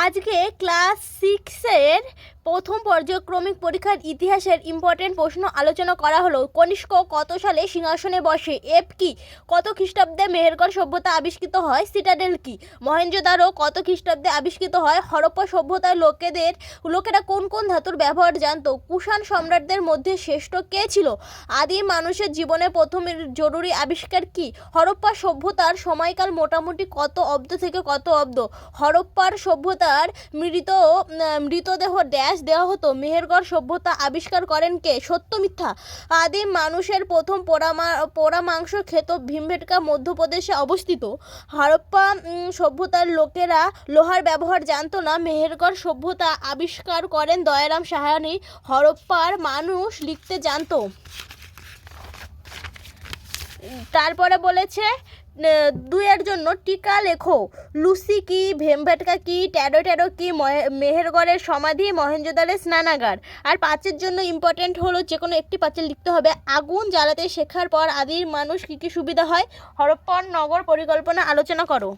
আজকে ক্লাস 6-এর প্রথম পর্যায়ক্রমিক পরীক্ষার ইতিহাসের ইম্পর্টেন্ট প্রশ্ন আলোচনা করা হলো। কনিষ্ক কত সালে সিংহাসনে বসে? এফ কি? কত খ্রিস্টাব্দে মেহেরগড় সভ্যতা আবিষ্কৃত হয়? সিটাডেল কি? মহেঞ্জোদারো কত খ্রিস্টাব্দে আবিষ্কৃত হয়? হরপ্পা সভ্যতার লোকেরা কোন কোন ধাতুর ব্যবহার জানতো? কুষাণ সম্রাটদের মধ্যে শ্রেষ্ঠ কে ছিল? আদিম মানুষের জীবনে প্রথম জরুরি আবিষ্কার কি? হরপ্পা সভ্যতার সময়কাল মোটামুটি কত অব্দ থেকে কত অব্দ? হরপ্পার সভ্যতার মৃতদেহ ড্যাশ দেওয়া হতো? মেহেরগড় সভ্যতা আবিষ্কার করেন কে? সত্য মিথ্যা? আদিম মানুষের প্রথম পোড়া মাংস খেত ভীমবেটকা মধ্যপ্রদেশে অবস্থিত। হরপ্পা সভ্যতার লোকেরা লোহার ব্যবহার জানতো না। মেহেরগড় সভ্যতা আবিষ্কার করেন দয়ারাম সাহানি। হরপ্পার মানুষ লিখতে জানতো। তারপরে বলেছে 2-এর জন্য টিকা লেখো। লুসি কি? ভীমবেটকা কি? ট্যারো কি? মেহেরগড়ের সমাধি, মহেঞ্জোদারোর স্নানাগার। আর 5-এর জন্য ইম্পর্টেন্ট হলো যে কোনো একটি পাঁচে লিখতে হবে। আগুন জ্বালাতে শেখার পর আদিম মানুষ কী কী সুবিধা হয়? হরপ্পার নগর পরিকল্পনা আলোচনা করো।